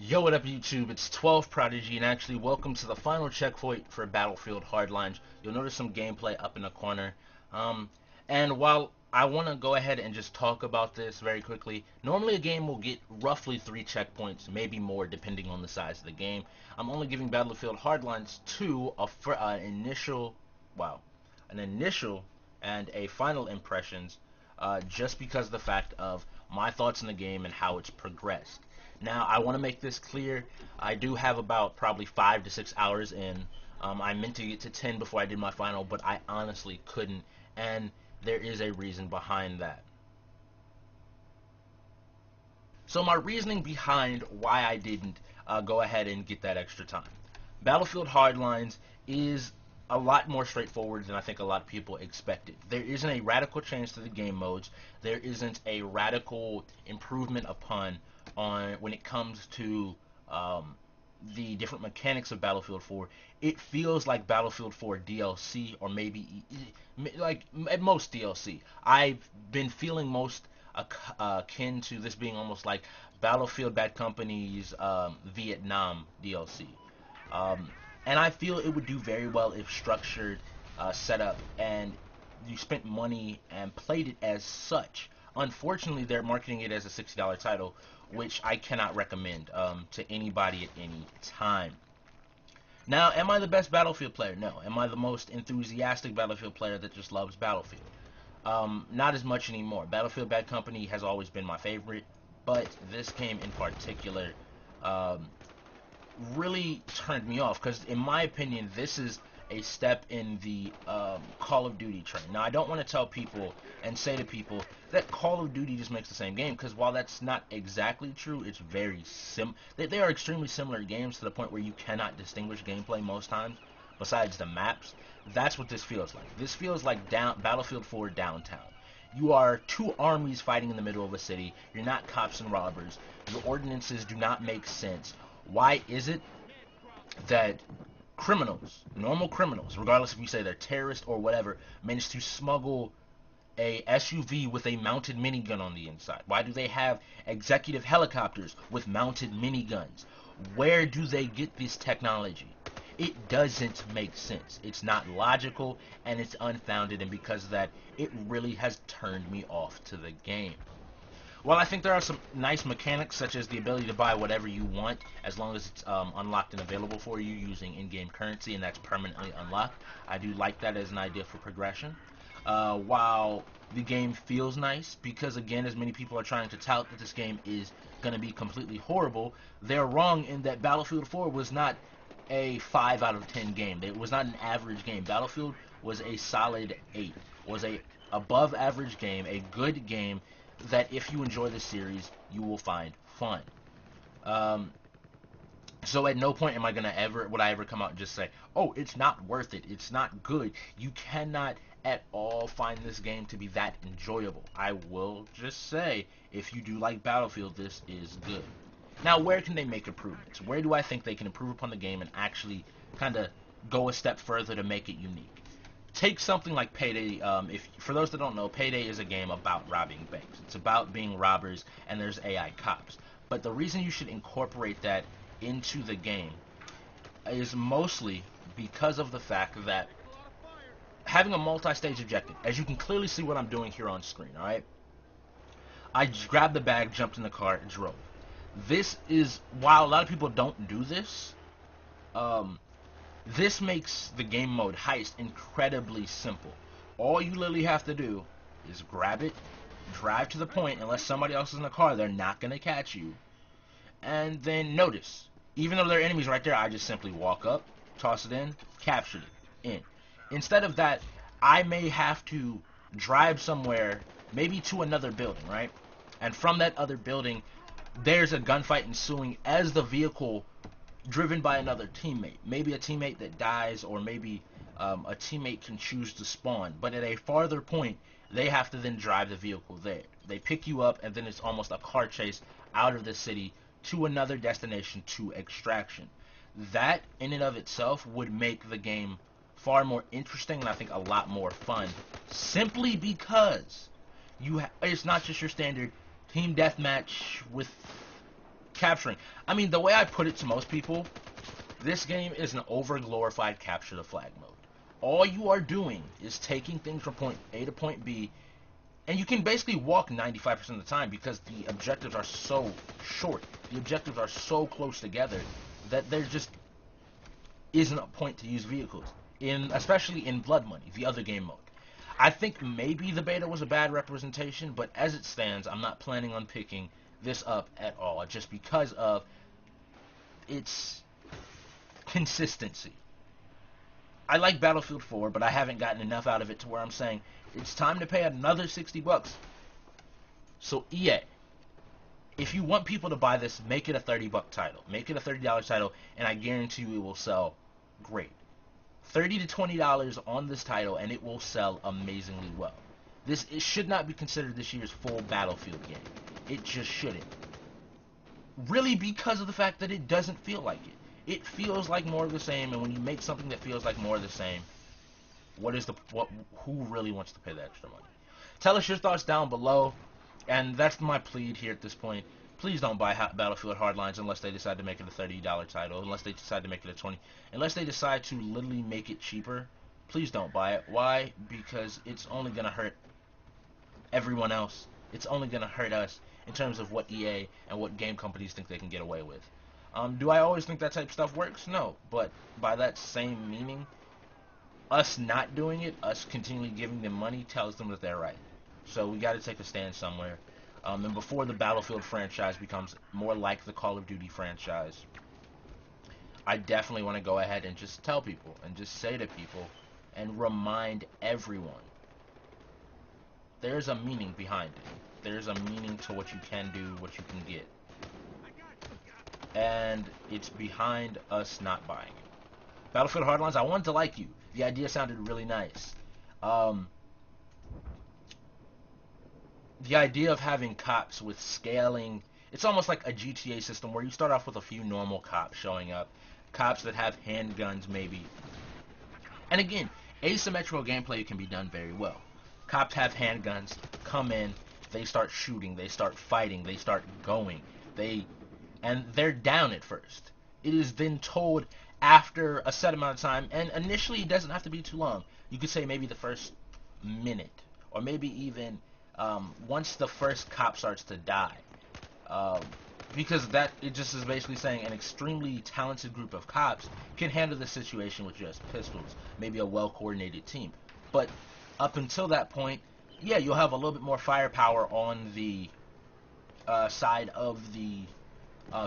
Yo, what up YouTube? It's 12 Prodigy, and actually welcome to the final checkpoint for Battlefield Hardlines. You'll notice some gameplay up in the corner. Um, and while I want to go ahead and just talk about this very quickly, normally a game will get roughly 3 checkpoints, maybe more depending on the size of the game. I'm only giving Battlefield Hardlines 2 an initial and a final impressions, just because of the fact of my thoughts on the game and how it's progressed. Now, I want to make this clear. I do have about probably 5 to 6 hours in. I meant to get to 10 before I did my final, but I honestly couldn't, and there is a reason behind that. So my reasoning behind why I didn't go ahead and get that extra time. Battlefield Hardlines is a lot more straightforward than I think a lot of people expected. There isn't a radical change to the game modes. There isn't a radical improvement upon on when it comes to the different mechanics of Battlefield 4. It feels like Battlefield 4 DLC, or maybe like at most DLC. I've been feeling most akin to this being almost like Battlefield Bad Company's Vietnam DLC. And I feel it would do very well if structured, set up, and you spent money and played it as such. Unfortunately, they're marketing it as a $60 title, which I cannot recommend to anybody at any time. Now, am I the best Battlefield player? No. Am I the most enthusiastic Battlefield player that just loves Battlefield? Not as much anymore. Battlefield Bad Company has always been my favorite, but this game in particular really turned me off, because in my opinion this is a step in the Call of Duty train. Now, I don't want to tell people and say to people that Call of Duty just makes the same game, because while that's not exactly true, it's very they are extremely similar games to the point where you cannot distinguish gameplay most times besides the maps. That's what this feels like. This feels like Battlefield 4 downtown. You are two armies fighting in the middle of a city. You're not cops and robbers. Your ordinances do not make sense. Why is it that criminals, normal criminals, regardless if you say they're terrorists or whatever, manage to smuggle a SUV with a mounted minigun on the inside? Why do they have executive helicopters with mounted miniguns? Where do they get this technology? It doesn't make sense. It's not logical, and it's unfounded, and because of that, it really has turned me off to the game. While I think there are some nice mechanics, such as the ability to buy whatever you want as long as it's unlocked and available for you using in-game currency, and that's permanently unlocked, I do like that as an idea for progression. While the game feels nice, because again, as many people are trying to tout that this game is going to be completely horrible, they're wrong in that Battlefield 4 was not a 5 out of 10 game. It was not an average game. Battlefield was a solid 8. Was a above average game, a good game that if you enjoy the series, you will find fun. So at no point am I would I ever come out and just say, oh, it's not worth it, it's not good. You cannot at all find this game to be that enjoyable. I will just say, if you do like Battlefield, this is good. Now, where can they make improvements? Where do I think they can improve upon the game and actually kind of go a step further to make it unique? Take something like Payday. For those that don't know, Payday is a game about robbing banks. It's about being robbers, and there's AI cops. But the reason you should incorporate that into the game is mostly because of the fact that having a multi-stage objective, as you can clearly see what I'm doing here on screen, alright? I grabbed the bag, jumped in the car, and drove. This is, while a lot of people don't do this, this makes the game mode heist incredibly simple. All you literally have to do is grab it, drive to the point, unless somebody else is in the car, they're not going to catch you. And then notice, even though there are enemies right there, I just simply walk up, toss it in, capture it, in. Instead of that, I may have to drive somewhere, maybe to another building, right? And from that other building, there's a gunfight ensuing as the vehicle driven by another teammate. Maybe a teammate that dies, or maybe a teammate can choose to spawn. But at a farther point, they have to then drive the vehicle there. They pick you up, and then it's almost a car chase out of the city to another destination, to extraction. That, in and of itself, would make the game far more interesting, and I think a lot more fun, simply because it's not just your standard team deathmatch with capturing. I mean, the way I put it to most people, this game is an over-glorified capture the flag mode. All you are doing is taking things from point A to point B, and you can basically walk 95% of the time because the objectives are so short. The objectives are so close together that there just isn't a point to use vehicles, especially in Blood Money, the other game mode. I think maybe the beta was a bad representation, but as it stands, I'm not planning on picking this up at all, just because of its consistency. I like Battlefield 4, but I haven't gotten enough out of it to where I'm saying it's time to pay another $60. So EA, if you want people to buy this, make it a $30 title. Make it a $30 title, and I guarantee you it will sell great. $30 to $20 on this title, and it will sell amazingly well. It should not be considered this year's full Battlefield game. It just shouldn't. Really, because of the fact that it doesn't feel like it. It feels like more of the same, and when you make something that feels like more of the same, who really wants to pay the extra money? Tell us your thoughts down below, and that's my plea here at this point. Please don't buy Battlefield Hardlines unless they decide to make it a $30 title, unless they decide to make it a $20, unless they decide to literally make it cheaper. Please don't buy it. Why? Because it's only going to hurt everyone else. It's only going to hurt us in terms of what EA and what game companies think they can get away with. Do I always think that type of stuff works? No. But by that same meaning, us not doing it, us continually giving them money, tells them that they're right. So we got to take a stand somewhere. And before the Battlefield franchise becomes more like the Call of Duty franchise, I definitely want to go ahead and just tell people and just say to people and remind everyone there's a meaning behind it. There's a meaning to what you can do, what you can get. And it's behind us not buying it. Battlefield Hardlines, I wanted to like you. The idea sounded really nice. The idea of having cops with scaling, it's almost like a GTA system where you start off with a few normal cops showing up. Cops that have handguns maybe. And again, asymmetrical gameplay can be done very well. Cops have handguns, come in, they start shooting, they start fighting, they start going. And they're down at first. It is then told after a set amount of time, and initially it doesn't have to be too long. You could say maybe the first minute, or maybe even once the first cop starts to die. Because it just is basically saying an extremely talented group of cops can handle the situation with just pistols, maybe a well-coordinated team. But up until that point, yeah, you'll have a little bit more firepower on the side of the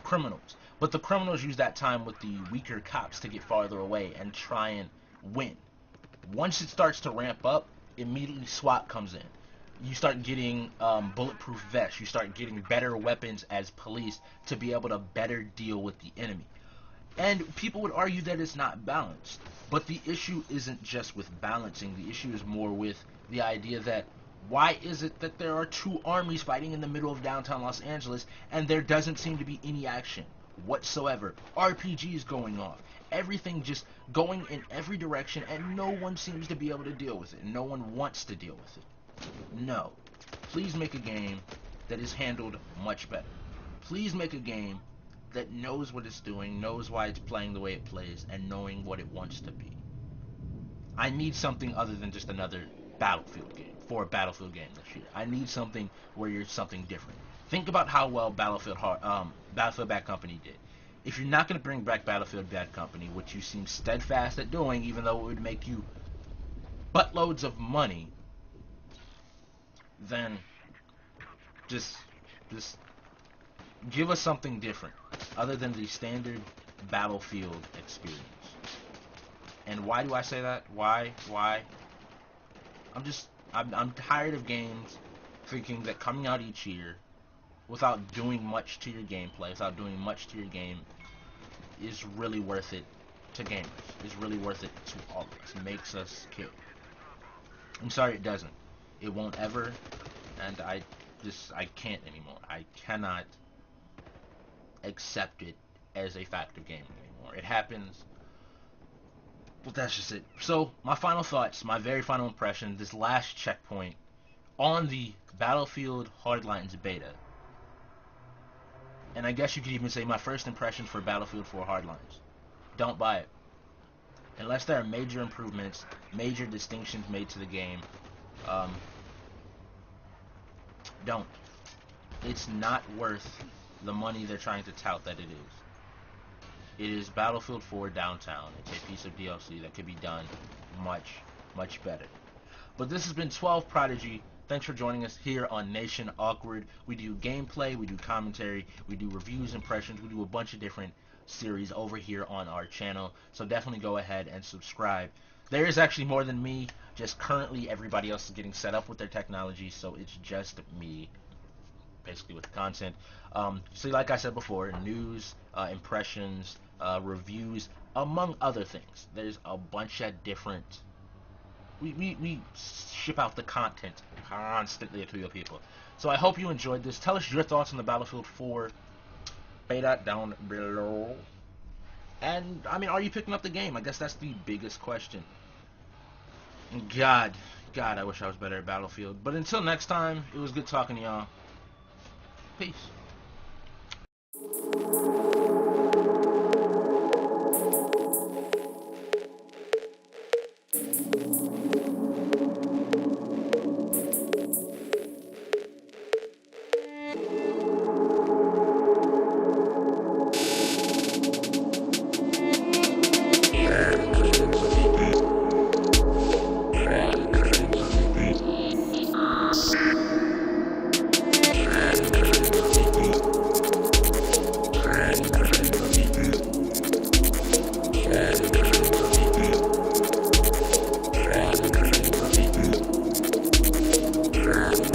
criminals. But the criminals use that time with the weaker cops to get farther away and try and win. Once it starts to ramp up, immediately SWAT comes in. You start getting bulletproof vests. You start getting better weapons as police to be able to better deal with the enemy. And people would argue that it's not balanced. But the issue isn't just with balancing. The issue is more with the idea that why is it that there are two armies fighting in the middle of downtown Los Angeles and there doesn't seem to be any action whatsoever? RPGs going off. Everything just going in every direction, and no one seems to be able to deal with it. No one wants to deal with it. No. Please make a game that is handled much better. Please make a game that knows what it's doing, knows why it's playing the way it plays, and knowing what it wants to be. I need something other than just another Battlefield game for a Battlefield game this year. I need something where you're something different. Think about how well Battlefield Bad Company did. If you're not going to bring back Battlefield Bad Company, which you seem steadfast at doing, even though it would make you buttloads of money, then just give us something different other than the standard Battlefield experience. And why do I say that? Why? I'm tired of games thinking that coming out each year without doing much to your gameplay, without doing much to your game, is really worth it to gamers. Is really worth it to all of us. It makes us care. I'm sorry it doesn't. It won't ever, and I can't anymore. I cannot accept it as a fact of gaming anymore. It happens, but that's just it. So, my final thoughts, my very final impression, this last checkpoint on the Battlefield Hardlines Beta. And I guess you could even say my first impression for Battlefield 4 Hardlines. Don't buy it. Unless there are major improvements, major distinctions made to the game, don't. It's not worth the money they're trying to tout that it is. It is Battlefield 4 Downtown. It's a piece of DLC that could be done much, much better. But this has been 12 Prodigy. Thanks for joining us here on Nation Awkward. We do gameplay, we do commentary, we do reviews, impressions, we do a bunch of different series over here on our channel. So definitely go ahead and subscribe. There is actually more than me. Just currently everybody else is getting set up with their technology, so it's just me basically with the content. So like I said before, news, impressions, reviews, among other things. There's a bunch of different... We ship out the content constantly to your people. So I hope you enjoyed this. Tell us your thoughts on the Battlefield 4 beta down below. And, I mean, are you picking up the game? I guess that's the biggest question. God, I wish I was better at Battlefield. But until next time, it was good talking to y'all. Peace.